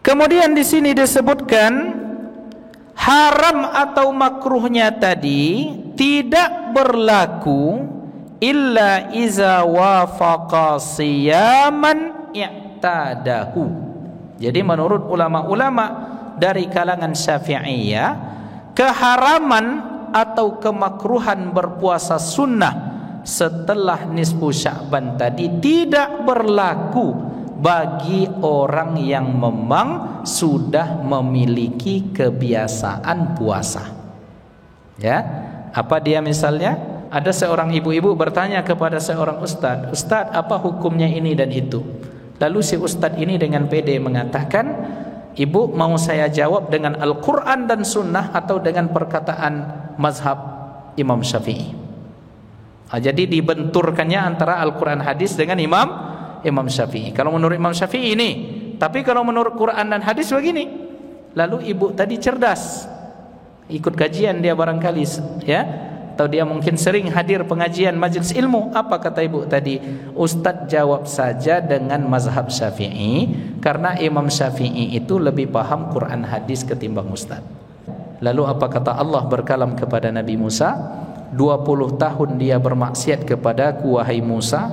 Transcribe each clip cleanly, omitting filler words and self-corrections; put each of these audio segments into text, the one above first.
Kemudian di sini disebutkan haram atau makruhnya tadi tidak berlaku illa iza wafaqa siyaman i'tadahu. Jadi menurut ulama-ulama dari kalangan Syafi'iyah, keharaman atau kemakruhan berpuasa sunnah setelah nisfu Sya'ban tadi tidak berlaku bagi orang yang memang sudah memiliki kebiasaan puasa. Ya, apa dia misalnya? Ada seorang ibu-ibu bertanya kepada seorang ustadz, "Ustadz, apa hukumnya ini dan itu?" Lalu si ustadz ini dengan pede mengatakan, "Ibu, mau saya jawab dengan Al-Quran dan Sunnah atau dengan perkataan mazhab Imam Syafi'i?" Jadi dibenturkannya antara Al-Quran hadis dengan Imam Syafi'i. Kalau menurut Imam Syafi'i ini, tapi kalau menurut Quran dan hadis begini. Lalu ibu tadi cerdas, ikut kajian dia barangkali, ya, atau dia mungkin sering hadir pengajian majelis ilmu. Apa kata ibu tadi? Ustadz jawab saja dengan mazhab Syafi'i, karena Imam Syafi'i itu lebih paham Quran hadis ketimbang Ustadz. Lalu apa kata Allah berkalam kepada Nabi Musa? 20 tahun dia bermaksiat kepadaku, wahai Musa,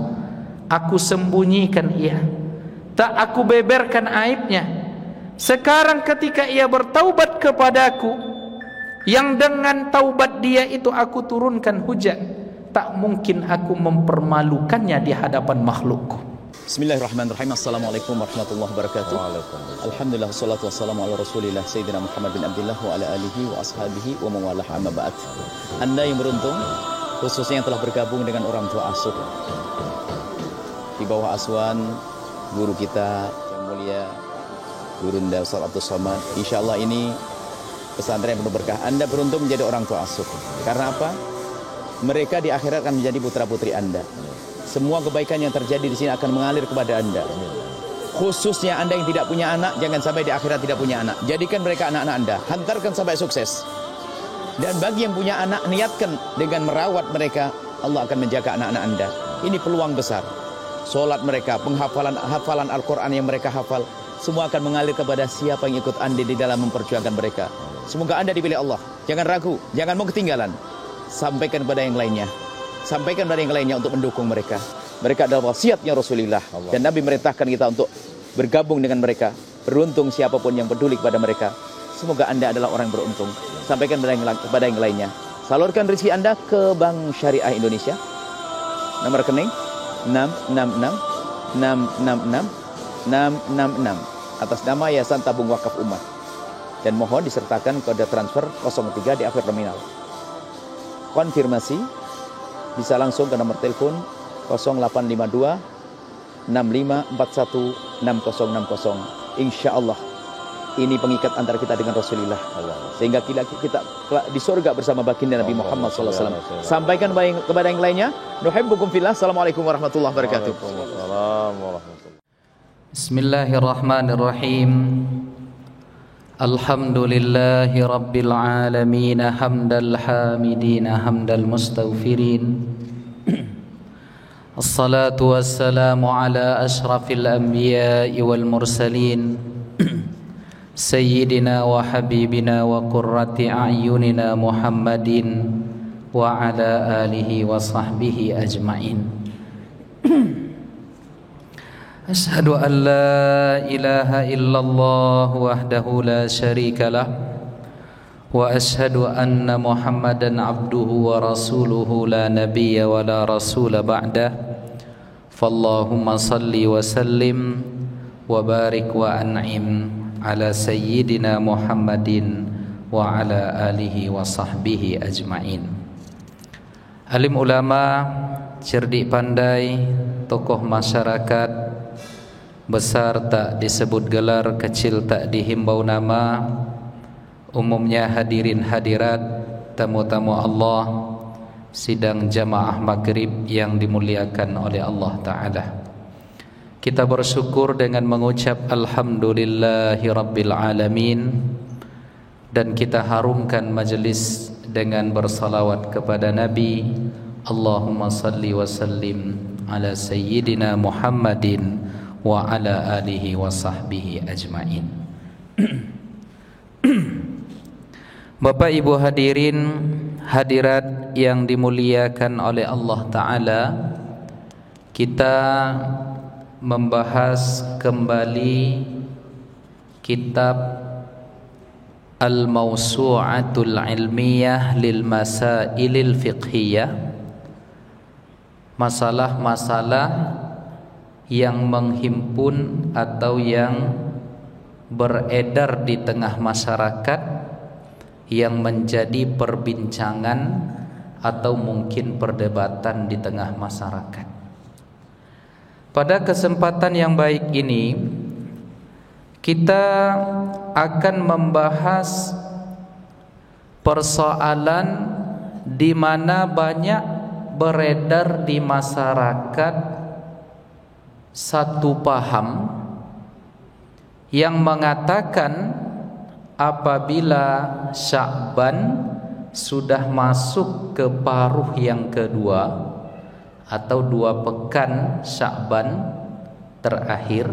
aku sembunyikan ia, tak aku beberkan aibnya. Sekarang ketika ia bertaubat kepadaku, yang dengan taubat dia itu aku turunkan hujan, tak mungkin aku mempermalukannya di hadapan makhlukku. Bismillahirrahmanirrahim. Assalamualaikum warahmatullahi wabarakatuh. Alhamdulillah, wassalatu wassalamu ala rasulillah Sayyidina Muhammad bin Abdullah wa ala alihi wa ashabihi wa mawalah, amma ba'd. Anda yang beruntung, khususnya yang telah bergabung dengan orang tua asuh di bawah asuhan guru kita yang mulia Gurunda Ustaz Abdul Somad. Insyaallah ini pesantren yang penuh berkah. Anda beruntung menjadi orang tua asuh. Karena apa? Mereka di akhirat akan menjadi putra-putri Anda. Semua kebaikan yang terjadi di sini akan mengalir kepada Anda. Khususnya Anda yang tidak punya anak, jangan sampai di akhirat tidak punya anak. Jadikan mereka anak-anak Anda, hantarkan sampai sukses. Dan bagi yang punya anak, niatkan dengan merawat mereka, Allah akan menjaga anak-anak Anda. Ini peluang besar. Solat mereka, hafalan Al-Quran yang mereka hafal, semua akan mengalir kepada siapa yang ikut Anda di dalam memperjuangkan mereka. Semoga Anda dipilih Allah. Jangan ragu, jangan mau ketinggalan. Sampaikan kepada yang lainnya. Sampaikan kepada yang lainnya untuk mendukung mereka. Mereka adalah wasiatnya Rasulullah. Dan Nabi merintahkan kita untuk bergabung dengan mereka. Beruntung siapapun yang peduli kepada mereka. Semoga Anda adalah orang yang beruntung. Sampaikan kepada yang lainnya. Salurkan rezeki Anda ke Bank Syariah Indonesia. Nomor rekening 666 666 666 atas nama Yayasan Tabung Wakaf Umat. Dan mohon disertakan kode transfer 03 di akhir terminal. Konfirmasi bisa langsung ke nomor telepon 0852 6541 6060. Insya Allah ini pengikat antara kita dengan Rasulullah, sehingga kita di surga bersama baginda Nabi Muhammad SAW. Sampaikan kepada yang lainnya. Nuhibbukum fillah. Assalamualaikum warahmatullahi wabarakatuh. Bismillahirrahmanirrahim. Alhamdulillahi rabbil alamin, hamdal hamidin, hamdal mustaghfirin. Assalatu wassalamu ala ashrafil anbiya'i wal mursalin, sayyidina wa habibina wa qurrati a'yunina Muhammadin wa ala alihi wa sahbihi ajma'in. Asyhadu an la ilaha illallah wahdahu la syarika lah, wa asyhadu anna Muhammadan abduhu wa rasuluhu la nabiyya wa la rasula ba'dah. Fallahumma salli wa sallim wa barik wa an'im ala sayyidina Muhammadin wa ala alihi wa sahbihi ajma'in. Alim ulama, cerdik pandai, tokoh masyarakat, besar tak disebut gelar, kecil tak dihimbau nama, umumnya hadirin hadirat, tamu-tamu Allah, sidang jamaah maghrib yang dimuliakan oleh Allah Ta'ala. Kita bersyukur dengan mengucap Alhamdulillahi Rabbil Alamin, dan kita harumkan majlis dengan bersalawat kepada Nabi. Allahumma salli wa sallim ala sayyidina Muhammadin wa ala alihi wa sahbihi ajma'in. Bapak Ibu hadirin hadirat yang dimuliakan oleh Allah Ta'ala, kita membahas kembali kitab Al-Mawsu'atul Ilmiyah lil Masailil Fiqhiyah, masalah-masalah yang menghimpun atau yang beredar di tengah masyarakat, yang menjadi perbincangan atau mungkin perdebatan di tengah masyarakat. Pada kesempatan yang baik ini, kita akan membahas persoalan di mana banyak beredar di masyarakat satu paham yang mengatakan apabila Sya'ban sudah masuk ke paruh yang kedua atau 2 pekan Sya'ban terakhir,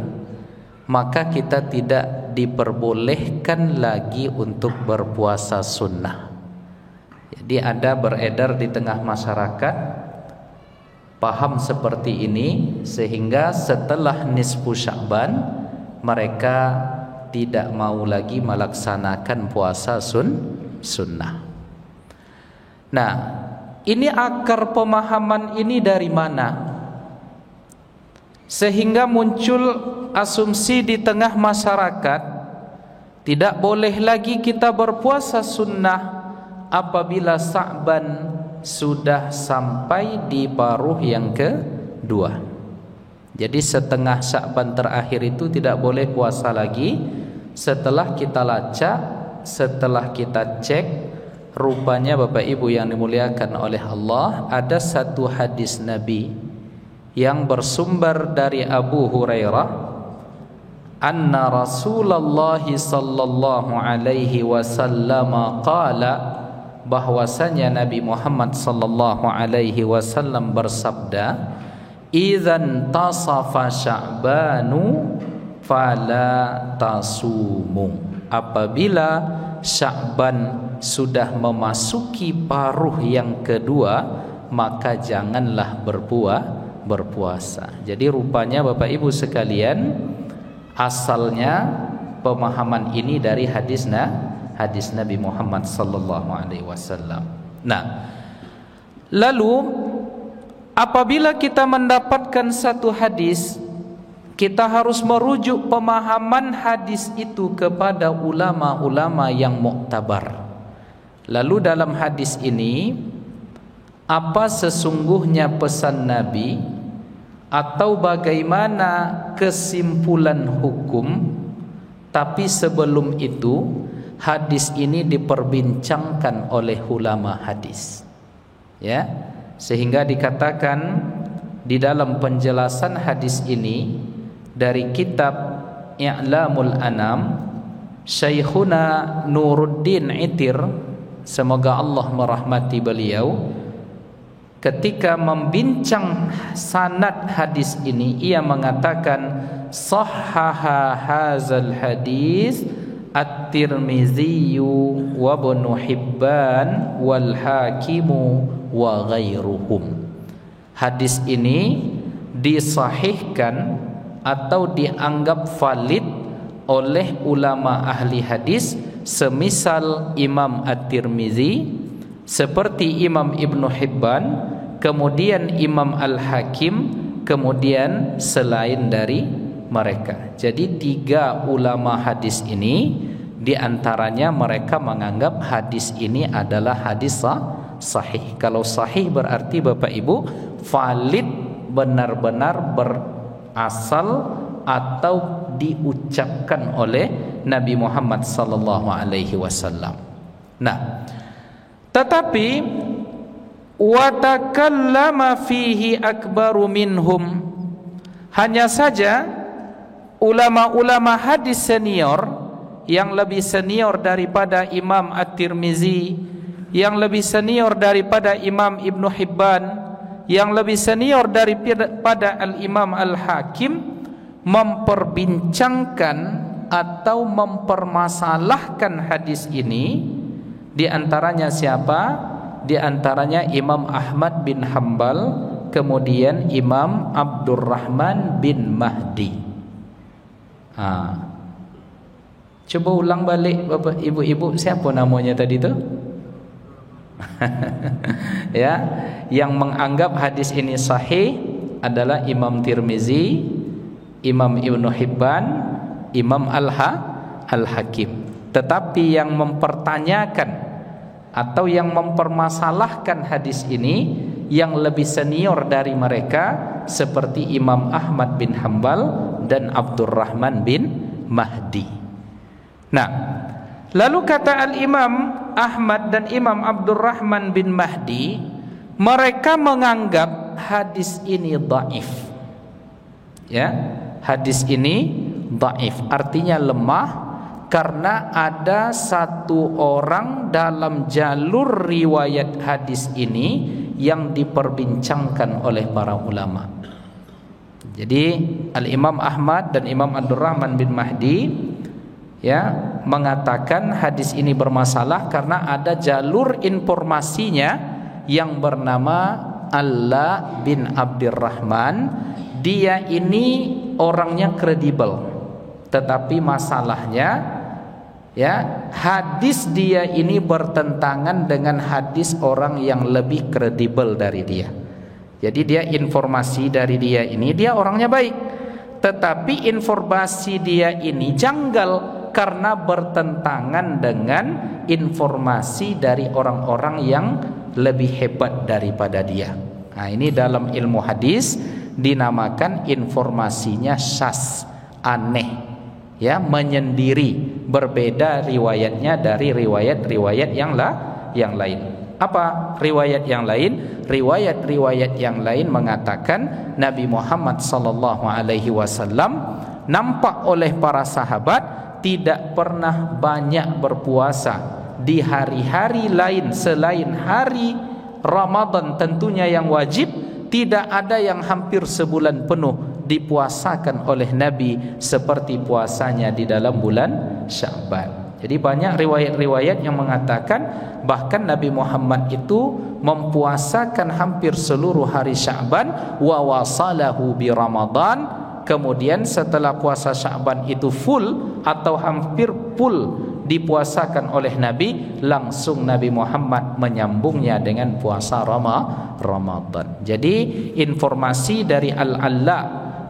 maka kita tidak diperbolehkan lagi untuk berpuasa sunnah. Jadi ada beredar di tengah masyarakat paham seperti ini, sehingga setelah nisfu Sya'ban mereka tidak mau lagi melaksanakan puasa sunnah. Nah, ini akar pemahaman ini dari mana? Sehingga muncul asumsi di tengah masyarakat, tidak boleh lagi kita berpuasa sunnah apabila Sya'ban sudah sampai di paruh yang kedua. Jadi setengah Sya'ban terakhir itu tidak boleh puasa lagi. Setelah kita lacak, setelah kita cek, rupanya Bapak Ibu yang dimuliakan oleh Allah, ada satu hadis Nabi yang bersumber dari Abu Hurairah, anna Rasulullah sallallahu alaihi wasallam qala, bahwasanya Nabi Muhammad sallallahu alaihi wasallam bersabda, idzan tasafa Sya'banu fala tasumu, apabila Sya'ban sudah memasuki paruh yang kedua, maka janganlah berpuasa. Jadi rupanya Bapak Ibu sekalian, asalnya pemahaman ini dari hadis Nabi Muhammad sallallahu alaihi wasallam. Nah, lalu apabila kita mendapatkan satu hadis, kita harus merujuk pemahaman hadis itu kepada ulama-ulama yang muktabar. Lalu dalam hadis ini, apa sesungguhnya pesan Nabi atau bagaimana kesimpulan hukum? Tapi sebelum itu, hadis ini diperbincangkan oleh ulama hadis, ya, sehingga dikatakan di dalam penjelasan hadis ini dari kitab I'lamul Anam, Syekhuna Nuruddin Itir, semoga Allah merahmati beliau, ketika membincang sanad hadis ini, ia mengatakan sahhaha hadzal hadis At-Tirmizi wa Ibnu Hibban wal Hakimu wa ghairuhum. Hadis ini disahihkan atau dianggap valid oleh ulama ahli hadis semisal Imam At-Tirmizi, seperti Imam Ibnu Hibban, kemudian Imam Al-Hakim, kemudian selain dari mereka. Jadi 3 ulama hadis ini, diantaranya mereka menganggap hadis ini adalah hadis sahih. Kalau sahih berarti Bapak Ibu valid, benar-benar berasal atau diucapkan oleh Nabi Muhammad sallallahu alaihi wasallam. Nah, tetapi wa takallama fihi akbaru minhum, hanya saja ulama-ulama hadis senior yang lebih senior daripada Imam At-Tirmizi, yang lebih senior daripada Imam Ibnu Hibban, yang lebih senior daripada Al-Imam Al-Hakim, memperbincangkan atau mempermasalahkan hadis ini di antaranya siapa? Di antaranya Imam Ahmad bin Hanbal, kemudian Imam Abdurrahman bin Mahdi. Coba ulang balik Bapak Ibu-ibu, siapa namanya tadi tu? Ya, yang menganggap hadis ini sahih adalah Imam Tirmizi, Imam Ibnu Hibban, Imam Al-Hakim. Tetapi yang mempertanyakan atau yang mempermasalahkan hadis ini yang lebih senior dari mereka seperti Imam Ahmad bin Hanbal dan Abdurrahman bin Mahdi. Nah, lalu kata Al-Imam Ahmad dan Imam Abdurrahman bin Mahdi, mereka menganggap hadis ini dhaif. Ya, hadis ini dhaif artinya lemah karena ada satu orang dalam jalur riwayat hadis ini yang diperbincangkan oleh para ulama. Jadi Al-Imam Ahmad dan Imam Abdurrahman bin Mahdi ya mengatakan hadis ini bermasalah karena ada jalur informasinya yang bernama Allah bin Abdurrahman. Dia ini orangnya kredibel, tetapi masalahnya ya hadis dia ini bertentangan dengan hadis orang yang lebih kredibel dari dia. Jadi dia informasi dari dia ini, dia orangnya baik, tetapi informasi dia ini janggal karena bertentangan dengan informasi dari orang-orang yang lebih hebat daripada dia. Nah, ini dalam ilmu hadis dinamakan informasinya syaz, aneh, ya, menyendiri, berbeda riwayatnya dari riwayat-riwayat yang lain. Apa riwayat yang lain? Riwayat-riwayat yang lain mengatakan Nabi Muhammad sallallahu alaihi wasallam nampak oleh para sahabat tidak pernah banyak berpuasa di hari-hari lain selain hari Ramadan tentunya yang wajib. Tidak ada yang hampir sebulan penuh dipuasakan oleh Nabi seperti puasanya di dalam bulan Sya'ban. Jadi banyak riwayat-riwayat yang mengatakan bahkan Nabi Muhammad itu mempuasakan hampir seluruh hari Sya'ban wa wasalahu bi Ramadan. Kemudian setelah puasa Sya'ban itu full atau hampir full dipuasakan oleh Nabi, langsung Nabi Muhammad menyambungnya dengan puasa Ramadan. Jadi informasi dari Al-Alla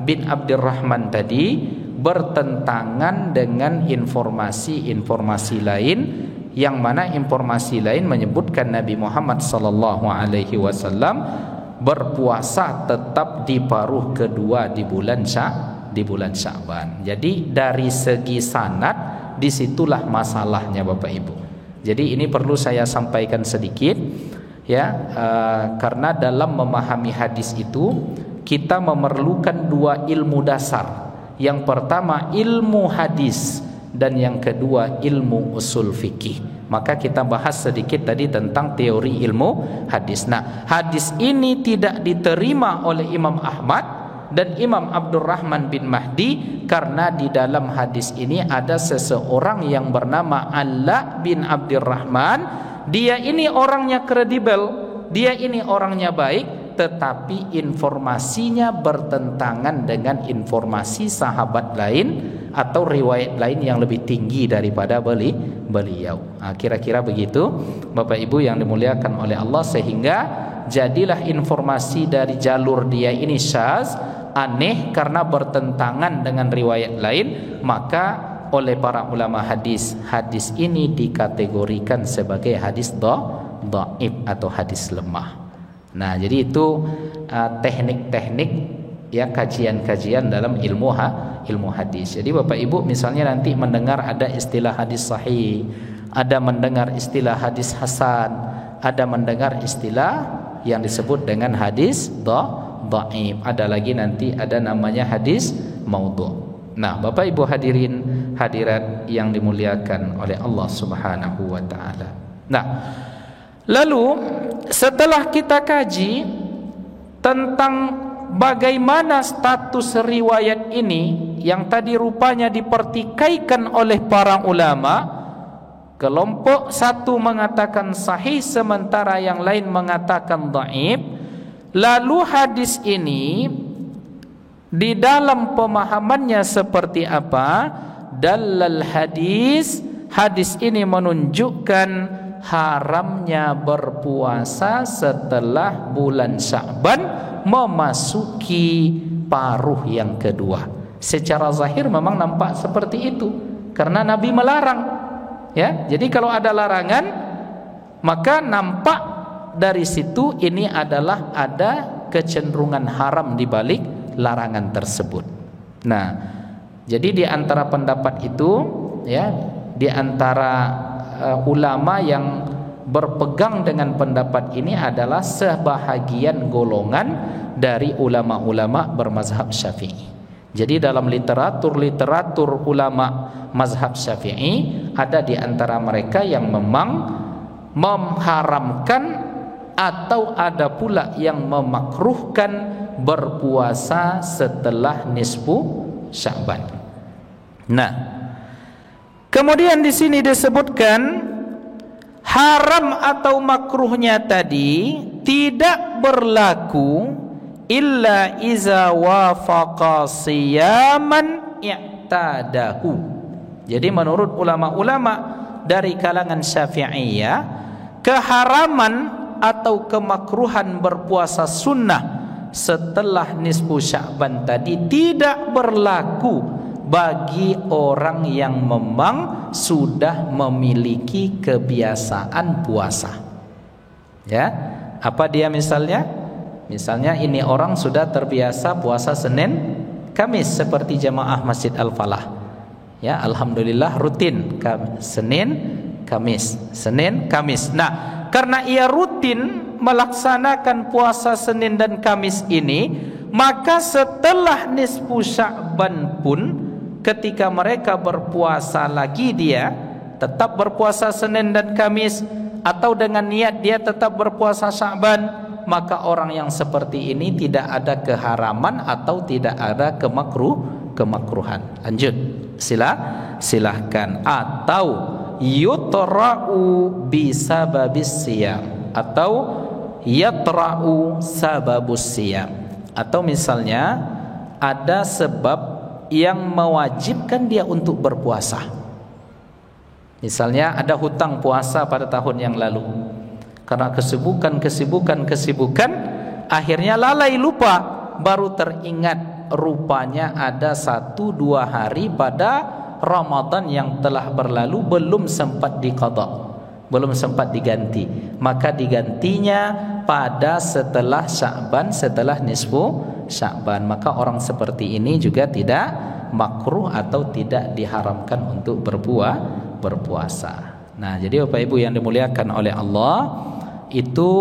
bin Abdurrahman tadi bertentangan dengan informasi-informasi lain, yang mana informasi lain menyebutkan Nabi Muhammad sallallahu alaihi wasallam berpuasa tetap di paruh kedua di bulan Sya'ban. Jadi dari segi sanad disitulah masalahnya Bapak Ibu. Jadi ini perlu saya sampaikan sedikit ya, karena dalam memahami hadis itu kita memerlukan dua ilmu dasar. Yang pertama ilmu hadis dan yang kedua ilmu usul fikih. Maka kita bahas sedikit tadi tentang teori ilmu hadis. Nah, hadis ini tidak diterima oleh Imam Ahmad dan Imam Abdurrahman bin Mahdi karena di dalam hadis ini ada seseorang yang bernama Allah bin Abdurrahman. Dia ini orangnya kredibel, dia ini orangnya baik, tetapi informasinya bertentangan dengan informasi sahabat lain atau riwayat lain yang lebih tinggi daripada beliau. Kira-kira begitu Bapak Ibu yang dimuliakan oleh Allah, sehingga jadilah informasi dari jalur dia ini syaz, aneh karena bertentangan dengan riwayat lain. Maka oleh para ulama hadis, hadis ini dikategorikan sebagai hadis dhaif atau hadis lemah. Nah, jadi itu teknik-teknik ya, kajian-kajian dalam ilmu hadis. Jadi Bapak Ibu misalnya nanti mendengar ada istilah hadis sahih, ada mendengar istilah hadis hasan, ada mendengar istilah yang disebut dengan hadis dhaif, ada lagi nanti ada namanya hadis maudhu'. Nah, Bapak Ibu hadirin hadirat yang dimuliakan oleh Allah Subhanahu wa taala. Nah, lalu setelah kita kaji tentang bagaimana status riwayat ini yang tadi rupanya dipertikaikan oleh para ulama, kelompok satu mengatakan sahih sementara yang lain mengatakan dhaif. Lalu hadis ini di dalam pemahamannya seperti apa? Dalal hadis ini menunjukkan haramnya berpuasa setelah bulan Sya'ban memasuki paruh yang kedua. Secara zahir memang nampak seperti itu karena Nabi melarang. Ya, jadi kalau ada larangan maka nampak dari situ ini adalah ada kecenderungan haram di balik larangan tersebut. Nah, jadi di antara pendapat itu ya, di antara ulama yang berpegang dengan pendapat ini adalah sebahagian golongan dari ulama-ulama bermazhab Syafi'i. Jadi dalam literatur ulama mazhab Syafi'i ada di antara mereka yang memang mengharamkan atau ada pula yang memakruhkan berpuasa setelah nisfu Sya'ban. Nah, kemudian di sini disebutkan haram atau makruhnya tadi tidak berlaku illa iza wafaqa siyaman i'tadahu. Jadi menurut ulama-ulama dari kalangan Syafi'iyah, keharaman atau kemakruhan berpuasa sunnah setelah nisfu Sya'ban tadi tidak berlaku bagi orang yang memang sudah memiliki kebiasaan puasa. Ya, apa dia misalnya? Misalnya ini orang sudah terbiasa puasa Senin, Kamis seperti jamaah Masjid Al-Falah. Ya, alhamdulillah rutin Senin, Kamis, Senin, Kamis. Nah, karena ia rutin melaksanakan puasa Senin dan Kamis ini, maka setelah nisfu Sya'ban pun ketika mereka berpuasa lagi dia tetap berpuasa Senin dan Kamis atau dengan niat dia tetap berpuasa Sya'ban, maka orang yang seperti ini tidak ada keharaman atau tidak ada kemakruhan. Lanjut, silahkan. Atau yutra'u bisababis siyam atau yatra'u sababus siyam, atau misalnya ada sebab yang mewajibkan dia untuk berpuasa. Misalnya ada hutang puasa pada tahun yang lalu, karena kesibukan akhirnya lalai lupa, baru teringat rupanya ada 1-2 hari pada Ramadan yang telah berlalu belum sempat diqadha, belum sempat diganti, maka digantinya pada setelah Sya'ban, setelah nisfu Sya'ban. Maka orang seperti ini juga tidak makruh atau tidak diharamkan untuk berpuasa. Nah, jadi Bapak Ibu yang dimuliakan oleh Allah, itu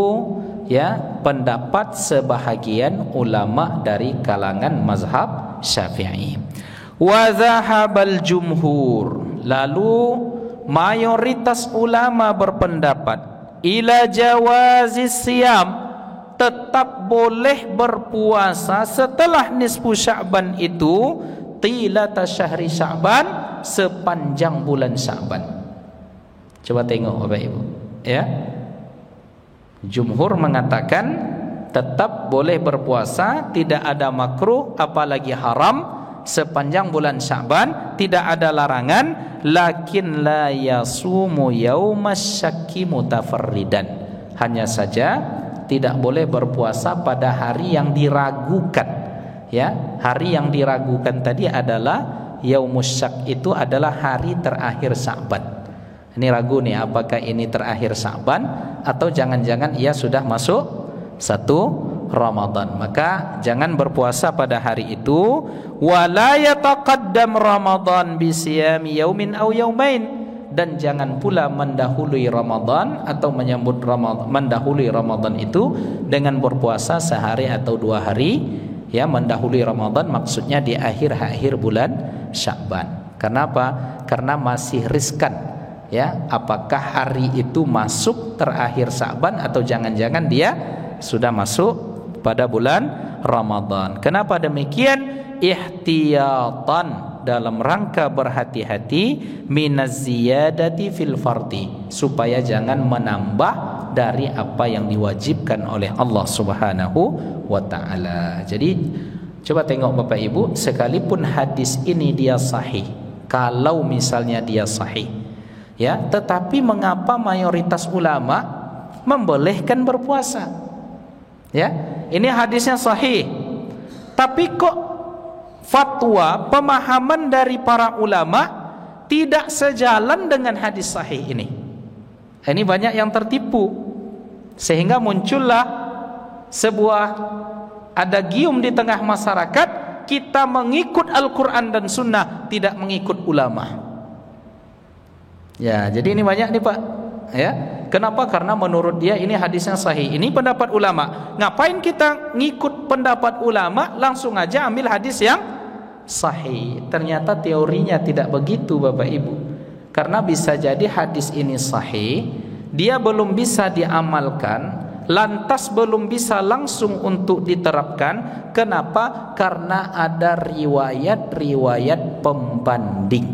ya pendapat sebahagian ulama dari kalangan mazhab Syafi'i. Wa zahabal jumhur, lalu mayoritas ulama berpendapat ila jawazis siyam, tetap boleh berpuasa setelah nisfu Sya'ban itu tilata syahri Sya'ban, sepanjang bulan Sya'ban. Coba tengok Bapak Ibu ya, jumhur mengatakan tetap boleh berpuasa, tidak ada makruh apalagi haram sepanjang bulan Sya'ban, tidak ada larangan. Lakin la yasumu yaumas syakki mutafarridan, hanya saja tidak boleh berpuasa pada hari yang diragukan. Ya, hari yang diragukan tadi adalah yaumus syak, itu adalah hari terakhir Sya'ban. Ini ragu nih, apakah ini terakhir Sya'ban atau jangan-jangan ia sudah masuk 1 Ramadan. Maka jangan berpuasa pada hari itu. Wala yataqaddam Ramadan bisiyami yaumin aw yaumain, dan jangan pula mendahului Ramadan atau menyambut Ramadan, mendahului Ramadan itu dengan berpuasa sehari atau 2 hari. Ya, mendahului Ramadan maksudnya di akhir bulan Sya'ban. Kenapa? Karena masih riskan. Ya, apakah hari itu masuk terakhir Sya'ban atau jangan-jangan dia sudah masuk pada bulan Ramadan. Kenapa demikian? ihtiyatan, dalam rangka berhati-hati, minaz ziyadati fil fardi, supaya jangan menambah dari apa yang diwajibkan oleh Allah Subhanahu wa taala. Jadi coba tengok Bapak Ibu, sekalipun hadis ini dia sahih, kalau misalnya dia sahih, ya, tetapi mengapa mayoritas ulama membolehkan berpuasa? Ya, ini hadisnya sahih, tapi kok fatwa, pemahaman dari para ulama tidak sejalan dengan hadis sahih ini. Ini banyak yang tertipu, sehingga muncullah sebuah adagium di tengah masyarakat, kita mengikut Al-Quran dan Sunnah, tidak mengikut ulama. Ya, jadi ini banyak nih Pak. Ya, kenapa? Karena menurut dia ini hadisnya sahih, ini pendapat ulama. Ngapain kita ngikut pendapat ulama, langsung aja ambil hadis yang sahih? Ternyata teorinya tidak begitu Bapak Ibu. Karena bisa jadi hadis ini sahih, dia belum bisa diamalkan, lantas belum bisa langsung untuk diterapkan. Kenapa? Karena ada riwayat-riwayat pembanding.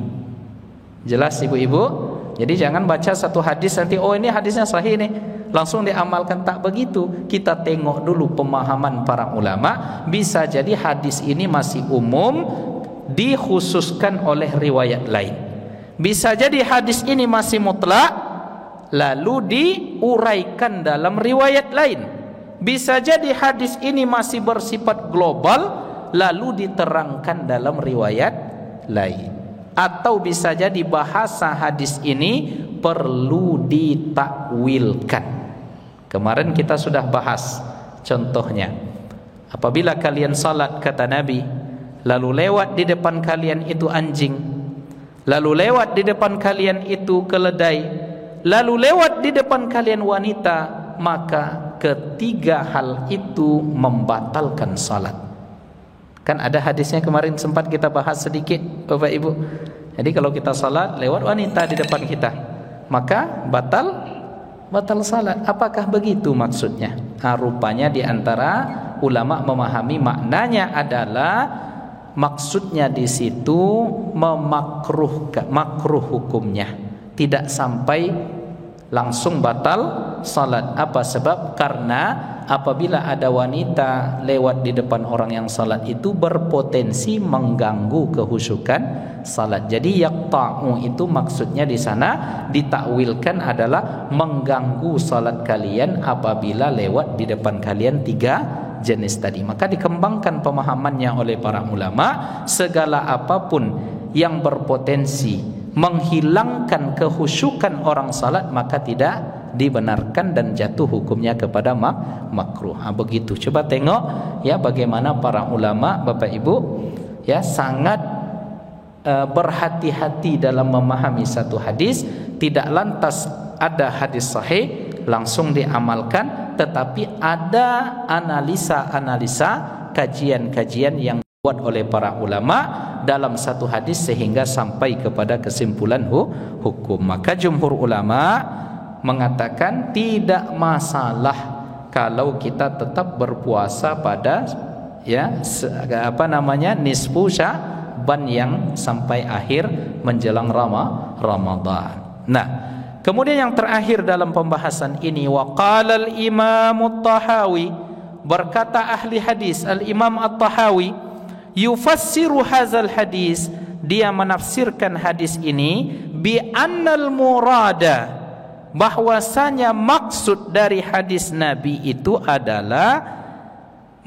Jelas Ibu-ibu? Jadi jangan baca satu hadis nanti, oh ini hadisnya sahih nih, langsung diamalkan. Tak begitu. Kita tengok dulu pemahaman para ulama. Bisa jadi hadis ini masih umum, dikhususkan oleh riwayat lain. Bisa jadi hadis ini masih mutlak, lalu diuraikan dalam riwayat lain. Bisa jadi hadis ini masih bersifat global, lalu diterangkan dalam riwayat lain. Atau bisa jadi bahasa hadis ini perlu ditakwilkan. Kemarin kita sudah bahas contohnya, apabila kalian salat, kata Nabi, lalu lewat di depan kalian itu anjing, lalu lewat di depan kalian itu keledai, lalu lewat di depan kalian wanita, maka ketiga hal itu membatalkan salat. Kan ada hadisnya kemarin sempat kita bahas sedikit Bapak Ibu. Jadi kalau kita salat lewat wanita di depan kita, maka batal salat. Apakah begitu maksudnya? Rupanya di antara ulama memahami maknanya adalah maksudnya di situ makruh hukumnya, tidak sampai langsung batal salat. Apa sebab? Karena apabila ada wanita lewat di depan orang yang salat itu berpotensi mengganggu kehusukan salat. Jadi yaqta'u itu maksudnya di sana ditakwilkan adalah mengganggu salat kalian apabila lewat di depan kalian tiga jenis tadi. Maka dikembangkan pemahamannya oleh para ulama, segala apapun yang berpotensi menghilangkan kehusukan orang salat maka tidak dibenarkan dan jatuh hukumnya kepada makruh. Begitu. Coba tengok ya bagaimana para ulama Bapak Ibu ya sangat berhati-hati dalam memahami satu hadis. Tidak lantas ada hadis sahih langsung diamalkan, tetapi ada analisa-analisa, kajian-kajian yang dibuat oleh para ulama dalam satu hadis sehingga sampai kepada kesimpulan hukum. Maka jumhur ulama mengatakan tidak masalah kalau kita tetap berpuasa pada nisfu Sya'ban yang sampai akhir menjelang Ramadan. Nah, kemudian yang terakhir dalam pembahasan ini, waqala al-Imam At-Tahawi, berkata ahli hadis al-Imam At-Tahawi, yufassiru hadzal hadis, dia menafsirkan hadis ini bi annal murada, bahwasanya maksud dari hadis Nabi itu adalah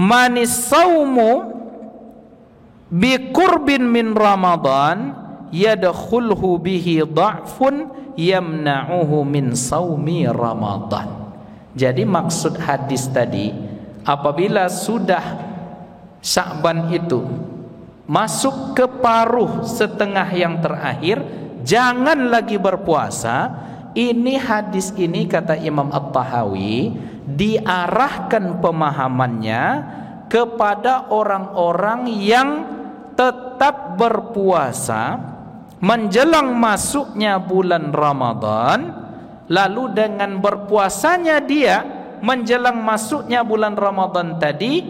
manis saumu bi qurbin min Ramadan yadkhulhu bihi dha'fun yamna'uhu min saumi Ramadan. Jadi maksud hadis tadi, apabila sudah Sya'ban itu masuk ke paruh setengah yang terakhir, jangan lagi berpuasa. Ini hadis ini kata Imam At-Tahawi diarahkan pemahamannya kepada orang-orang yang tetap berpuasa menjelang masuknya bulan Ramadan, lalu dengan berpuasanya dia menjelang masuknya bulan Ramadan tadi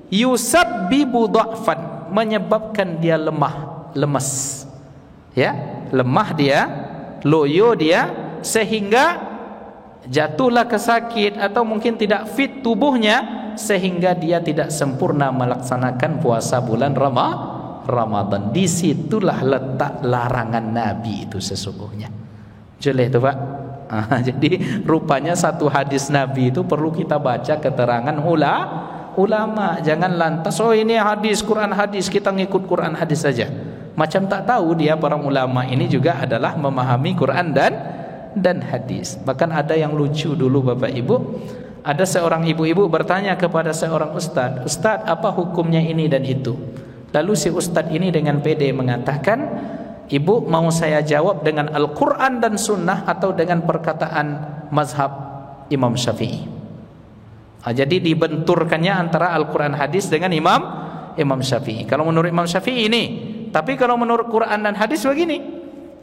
yusabbibu dha'fan, menyebabkan dia lemas. Ya, lemah dia, loyo dia, sehingga jatuhlah ke sakit atau mungkin tidak fit tubuhnya, sehingga dia tidak sempurna melaksanakan puasa bulan Ramadan. Disitulah letak larangan Nabi itu sesungguhnya. Jelas itu Pak. Jadi rupanya satu hadis Nabi itu perlu kita baca keterangan ulama. Jangan lantas ini hadis Quran hadis, kita ngikut Quran hadis saja. Macam tak tahu dia para ulama ini juga adalah memahami Quran dan hadis. Bahkan ada yang lucu dulu Bapak Ibu. Ada seorang ibu-ibu bertanya kepada seorang ustaz, "Ustaz, apa hukumnya ini dan itu?" Lalu si ustaz ini dengan pede mengatakan, "Ibu, mau saya jawab dengan Al-Quran dan Sunnah atau dengan perkataan mazhab Imam Syafi'i?" Jadi dibenturkannya antara Al-Quran hadis dengan Imam Syafi'i. Kalau menurut Imam Syafi'i ini, tapi kalau menurut Quran dan hadis begini.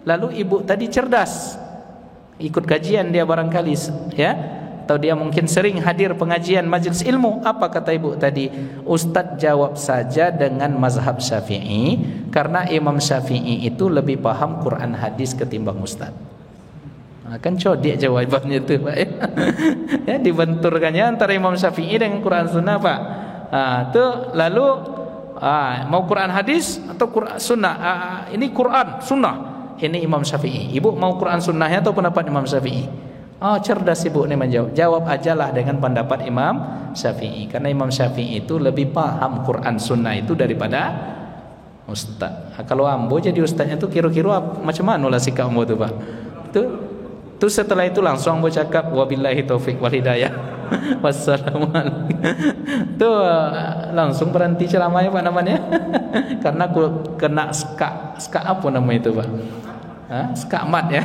Lalu ibu tadi cerdas, ikut kajian dia barangkali, ya, atau dia mungkin sering hadir pengajian majelis ilmu. Apa kata ibu tadi? "Ustaz jawab saja dengan mazhab Syafi'i, karena Imam Syafi'i itu lebih paham Quran hadis ketimbang Ustaz." Kan codek jawabannya itu Pak. Ya, dibenturkannya antara Imam Syafi'i dengan Quran Sunnah Pak. Tuh lalu mau Quran hadis atau Quran Sunnah? Ini Quran Sunnah, ini Imam Syafi'i. Ibu mau Quran Sunnahnya atau pendapat Imam Syafi'i? Cerdas ibu ini menjawab. Jawab ajalah dengan pendapat Imam Syafi'i, karena Imam Syafi'i itu lebih paham Quran Sunnah itu daripada Ustaz. Kalau ambo jadi ustaznya itu kira-kira macam mana lah sikap ambo tu Pak? Itu setelah itu langsung ambo cakap wabillahi taufik wal hidayah. Wassalamualaikum. Itu langsung berhenti ceramahnya Pak namanya. Karena kena ska apa nama itu Pak? Skamat ya.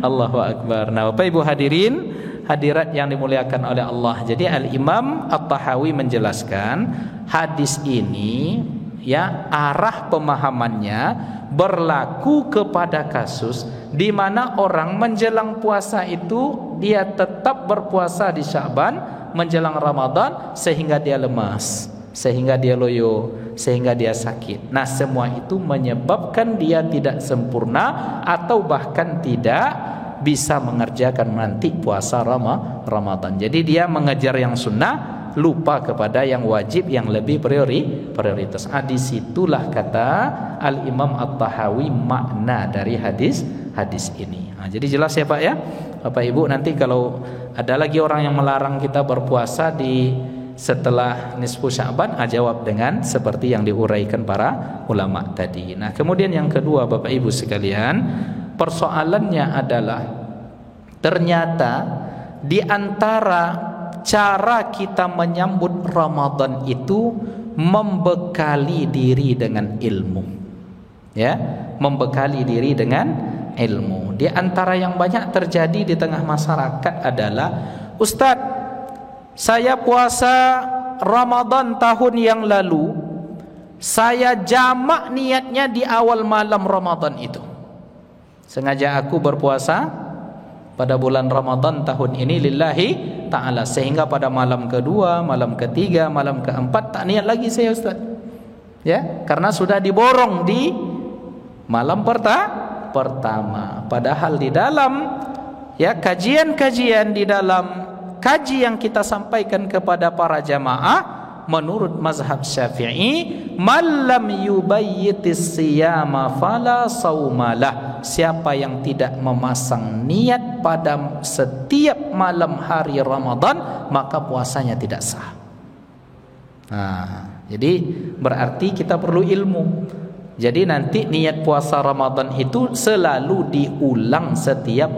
Allahu Akbar. Nah Bapak Ibu hadirin hadirat yang dimuliakan oleh Allah. Jadi Al-Imam At-Tahawi menjelaskan hadis ini, ya, arah pemahamannya berlaku kepada kasus di mana orang menjelang puasa itu dia tetap berpuasa di Sya'ban menjelang Ramadan sehingga dia lemas, sehingga dia loyo, sehingga dia sakit. Nah, semua itu menyebabkan dia tidak sempurna atau bahkan tidak bisa mengerjakan nanti puasa Ramadan. Jadi dia mengejar yang sunnah, lupa kepada yang wajib yang lebih prioritas. Disitulah kata Al-Imam At-Tahawi makna dari hadis ini. Jadi jelas ya Pak ya, Bapak Ibu. Nanti kalau ada lagi orang yang melarang kita berpuasa di setelah nisfu Sya'ban, jawab dengan seperti yang diuraikan para ulama tadi. Nah kemudian yang kedua Bapak Ibu sekalian, persoalannya adalah ternyata di antara cara kita menyambut Ramadan itu membekali diri dengan ilmu. Ya, membekali diri dengan ilmu. Di antara yang banyak terjadi di tengah masyarakat adalah, "Ustaz, saya puasa Ramadan tahun yang lalu, saya jamak niatnya di awal malam Ramadan itu. Sengaja aku berpuasa pada bulan Ramadan tahun ini lillahi ta'ala, sehingga pada malam kedua, malam ketiga, malam keempat tak niat lagi saya Ustaz." Ya, karena sudah diborong di malam pertama. Padahal di dalam kajian-kajian, di dalam kaji yang kita sampaikan kepada para jamaah, menurut mazhab Syafi'i, "Man lam yubayyitis siyama fala saumalah." Siapa yang tidak memasang niat pada setiap malam hari Ramadan, maka puasanya tidak sah. Jadi berarti kita perlu ilmu. Jadi nanti niat puasa Ramadan itu selalu diulang setiap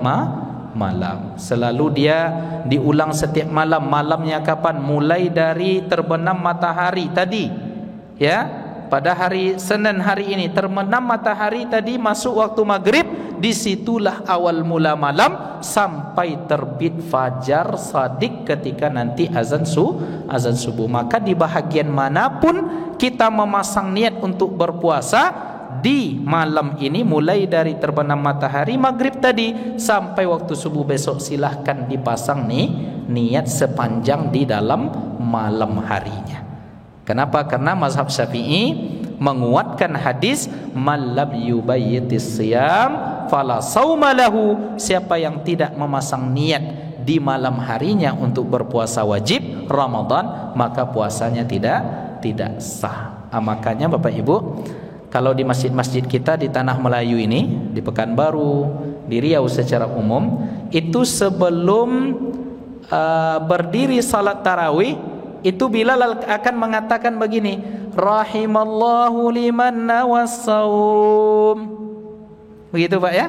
malam. Selalu dia diulang setiap malam. Malamnya kapan? Mulai dari terbenam matahari tadi. Ya, pada hari Senin hari ini terbenam matahari tadi, masuk waktu maghrib, disitulah awal mula malam sampai terbit fajar shadiq ketika nanti azan subuh. Maka di bahagian manapun kita memasang niat untuk berpuasa di malam ini, mulai dari terbenam matahari maghrib tadi sampai waktu subuh besok, silahkan dipasang niat sepanjang di dalam malam harinya. Kenapa? Karena mazhab Syafi'i menguatkan hadis man lam yubayyitis siyam fala sauma lahu. Siapa yang tidak memasang niat di malam harinya untuk berpuasa wajib Ramadan, maka puasanya tidak sah. Makanya Bapak Ibu, kalau di masjid-masjid kita di tanah Melayu ini, di Pekanbaru, di Riau secara umum, itu sebelum berdiri salat tarawih, itu Bilal akan mengatakan begini, rahimallahu liman nawassawm. Begitu Pak ya?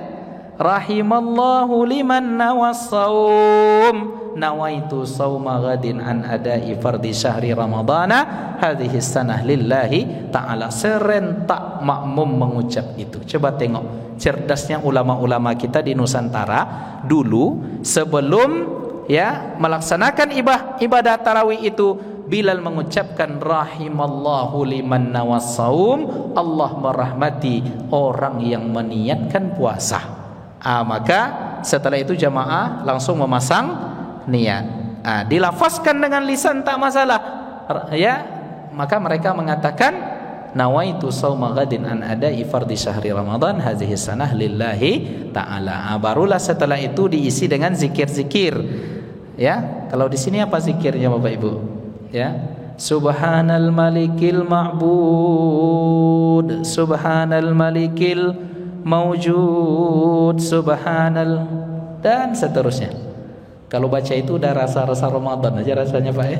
Rahimallahu liman nawassawm. Nawaitu sawma ghadin an adai fardi syahri ramadana hadhihi sanah lillahi ta'ala. Serentak makmum mengucap itu. Coba tengok cerdasnya ulama-ulama kita di Nusantara dulu, sebelum ya melaksanakan ibadah tarawih itu, Bilal mengucapkan rahimallahu liman nawassawm, Allah merahmati orang yang meniatkan puasa. Maka setelah itu jamaah langsung memasang niat. Dilafazkan dengan lisan tak masalah ya, maka mereka mengatakan nawaitu shauma ghadin an adai fardhi syahri ramadan hadhihi sanah lillahi ta'ala. Barulah setelah itu diisi dengan zikir-zikir ya. Kalau di sini apa zikirnya Bapak Ibu ya? Subhanal malikil ma'bud, subhanal malikil mawjud, subhanal, dan seterusnya. Kalau baca itu udah rasa-rasa Ramadan aja rasanya Pak ya.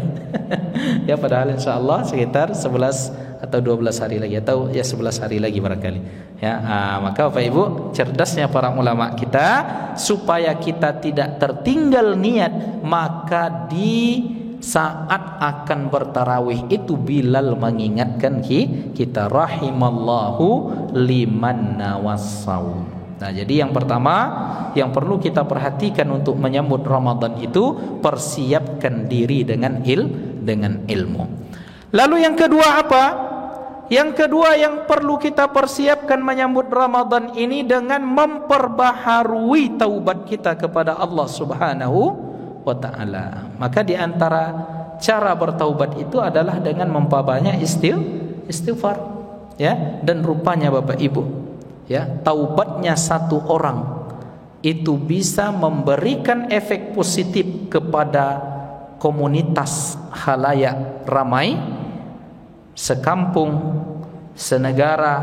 Ya padahal insyaallah sekitar 11 atau 12 hari lagi, atau ya 11 hari lagi barangkali ya. Maka Bapak Ibu, cerdasnya para ulama kita supaya kita tidak tertinggal niat, maka di saat akan bertarawih itu Bilal mengingatkan kita rahimallahu liman nawassawm. Nah, jadi yang pertama yang perlu kita perhatikan untuk menyambut Ramadan itu persiapkan diri dengan ilmu. Lalu yang kedua apa? Yang kedua yang perlu kita persiapkan menyambut Ramadan ini dengan memperbaharui taubat kita kepada Allah Subhanahu wa ta'ala. Maka di antara cara bertaubat itu adalah dengan memperbanyak istighfar ya. Dan rupanya Bapak Ibu ya, taubatnya satu orang itu bisa memberikan efek positif kepada komunitas khalayak ramai, sekampung, senegara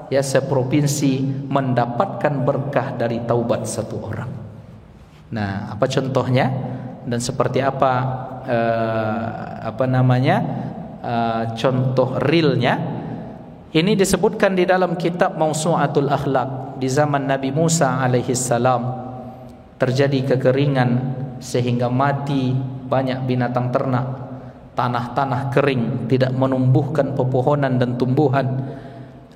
ya, seprovinsi mendapatkan berkah dari taubat satu orang. Nah, apa contohnya dan seperti apa contoh realnya? Ini disebutkan di dalam kitab Mausu'atul Akhlaq. Di zaman Nabi Musa alaihi salam terjadi kekeringan sehingga mati banyak binatang ternak. Tanah-tanah kering, tidak menumbuhkan pepohonan dan tumbuhan.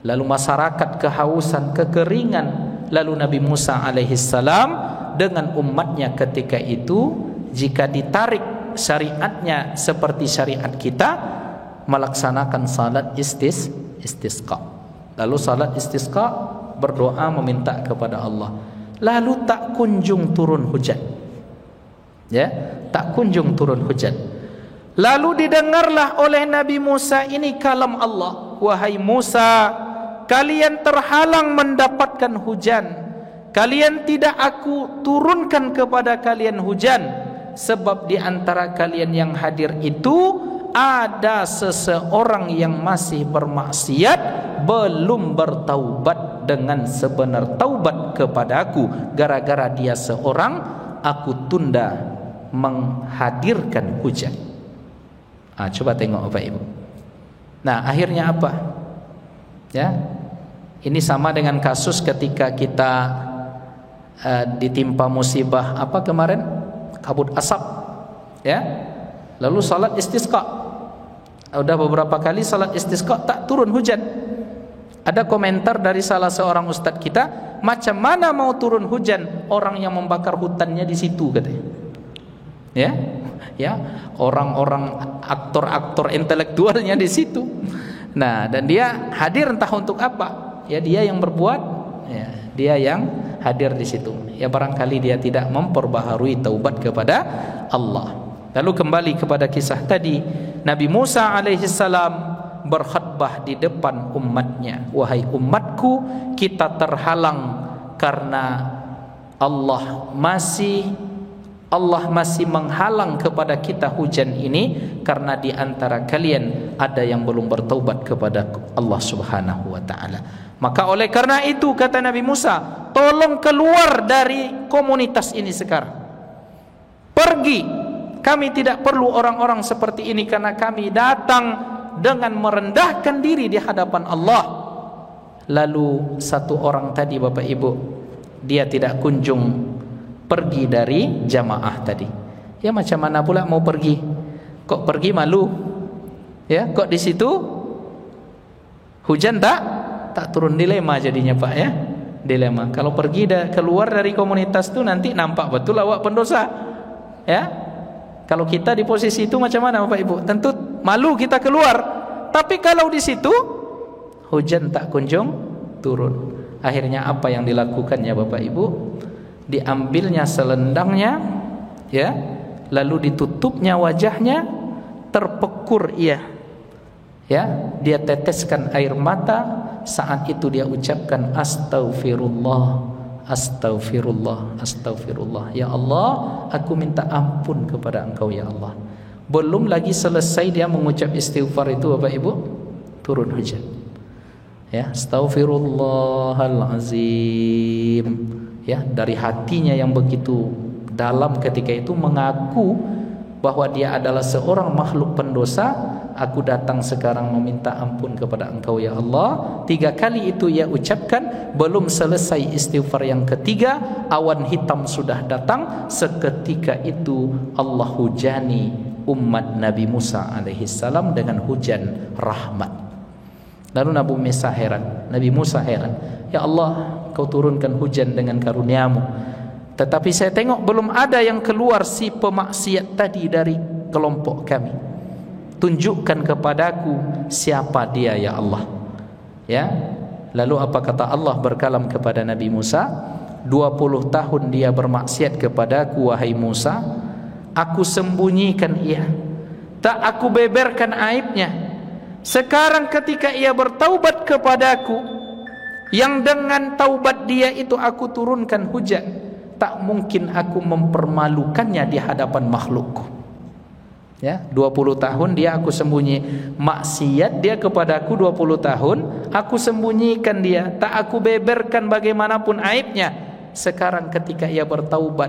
Lalu masyarakat kehausan, kekeringan. Lalu Nabi Musa alaihi salam dengan umatnya ketika itu, jika ditarik syariatnya seperti syariat kita, melaksanakan salat istisqa. Lalu salat istisqa, berdoa meminta kepada Allah. Lalu tak kunjung turun hujan. Ya, tak kunjung turun hujan. Lalu didengarlah oleh Nabi Musa ini kalam Allah. Wahai Musa, kalian terhalang mendapatkan hujan. Kalian tidak aku turunkan kepada kalian hujan, sebab di antara kalian yang hadir itu ada seseorang yang masih bermaksiat, belum bertaubat dengan sebenar taubat kepadaku. Gara-gara dia seorang, aku tunda menghadirkan hujan. Coba tengok Bapak Ibu. Nah, akhirnya apa? Ya, ini sama dengan kasus ketika kita ditimpa musibah apa kemarin? Kabut asap. Ya. Lalu salat istisqa. Udah beberapa kali salat istisqa tak turun hujan. Ada komentar dari salah seorang ustadz kita, macam mana mau turun hujan orang yang membakar hutannya di situ katanya. Ya, orang-orang aktor-aktor intelektualnya di situ. Nah, dan dia hadir entah untuk apa. Ya, dia yang berbuat, ya, dia yang hadir di situ. Ya, barangkali dia tidak memperbaharui taubat kepada Allah. Lalu kembali kepada kisah tadi, Nabi Musa alaihi salam berkhutbah di depan umatnya, wahai umatku, kita terhalang karena Allah masih menghalang kepada kita hujan ini karena di antara kalian ada yang belum bertaubat kepada Allah Subhanahu wa taala. Maka oleh karena itu kata Nabi Musa, tolong keluar dari komunitas ini sekarang. Pergi. Kami tidak perlu orang-orang seperti ini karena kami datang dengan merendahkan diri di hadapan Allah. Lalu satu orang tadi Bapak Ibu, dia tidak kunjung pergi dari jamaah tadi. Ya macam mana pula mau pergi? Kok pergi malu? Ya, kok di situ hujan tak turun, dilema jadinya Pak ya. Dilema. Kalau pergi keluar dari komunitas itu nanti nampak betul awak pendosa. Ya. Kalau kita di posisi itu macam mana Bapak Ibu? Tentu malu kita keluar. Tapi kalau di situ hujan tak kunjung turun. Akhirnya apa yang dilakukannya Bapak Ibu? Diambilnya selendangnya, ya, lalu ditutupnya wajahnya, terpekur ia. Ya, dia teteskan air mata. Saat itu dia ucapkan astaghfirullah. Astaghfirullah, astaghfirullah. Ya Allah, aku minta ampun kepada Engkau ya Allah. Belum lagi selesai dia mengucap istighfar itu Bapak Ibu, turun hujan. Ya, astaghfirullahalazim. Ya, dari hatinya yang begitu dalam ketika itu mengaku bahwa dia adalah seorang makhluk pendosa. Aku datang sekarang meminta ampun kepada Engkau ya Allah. 3 kali itu ia ucapkan. Belum selesai istighfar yang ketiga, awan hitam sudah datang. Seketika itu Allah hujani umat Nabi Musa alaihi salam dengan hujan rahmat. Lalu Nabi Musa heran, ya Allah, Kau turunkan hujan dengan karuniamu, tetapi saya tengok belum ada yang keluar si pemaksiat tadi dari kelompok kami. Tunjukkan kepadaku siapa dia ya Allah. Ya. Lalu apa kata Allah berkalam kepada Nabi Musa? 20 tahun dia bermaksiat kepadaku wahai Musa. Aku sembunyikan ia, tak aku beberkan aibnya. Sekarang ketika ia bertaubat kepadaku, yang dengan taubat dia itu aku turunkan hujan, tak mungkin aku mempermalukannya di hadapan makhlukku. Ya, 20 tahun dia aku sembunyi maksiat dia kepadaku 20 tahun, aku sembunyikan dia, tak aku beberkan bagaimanapun aibnya. Sekarang ketika ia bertaubat,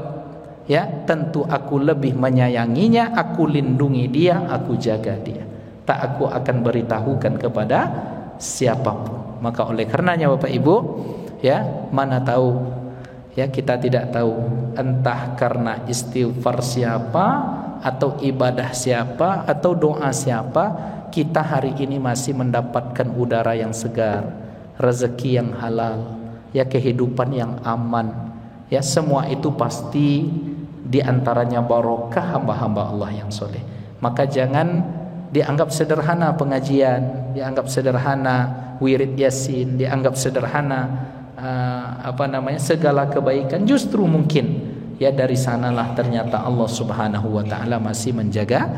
ya, tentu aku lebih menyayanginya, aku lindungi dia, aku jaga dia. Tak aku akan beritahukan kepada siapapun. Maka oleh karenanya Bapak Ibu, ya, mana tahu, ya, kita tidak tahu entah karena istighfar siapa atau ibadah siapa atau doa siapa, kita hari ini masih mendapatkan udara yang segar, rezeki yang halal, ya, kehidupan yang aman. Ya, semua itu pasti diantaranya barokah hamba-hamba Allah yang soleh. Maka jangan dianggap sederhana pengajian, dianggap sederhana wirid yasin, dianggap sederhana segala kebaikan. Justru mungkin ya dari sanalah ternyata Allah Subhanahu wa taala masih menjaga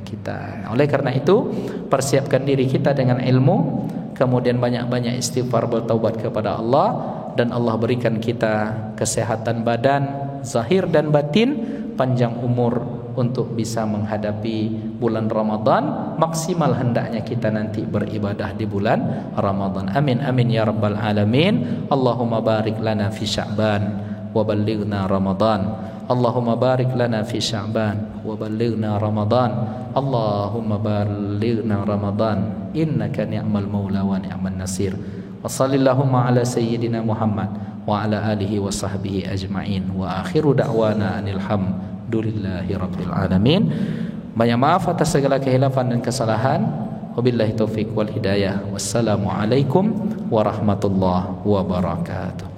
kita. Nah, oleh karena itu persiapkan diri kita dengan ilmu, kemudian banyak-banyak istighfar, bertaubat kepada Allah, dan Allah berikan kita kesehatan badan zahir dan batin, panjang umur untuk bisa menghadapi bulan Ramadan. Maksimal hendaknya kita nanti beribadah di bulan Ramadan. Amin amin ya rabbal alamin. Allahumma barik lana fi Sya'ban wa ballighna Ramadan. Allahumma barik lana fi Sya'ban wa ballighna Ramadan. Allahumma ballighna Ramadan innaka ni'mal maula wa ni'man nasir. Wa sallallahu ala sayyidina Muhammad wa ala alihi wa sahbihi ajma'in. Wa akhiru da'wana anil hamdulillahi rabbil alamin. Banyak maaf atas segala kehilafan dan kesalahan. Wabillahi taufiq wal hidayah. Wassalamualaikum warahmatullahi wabarakatuh.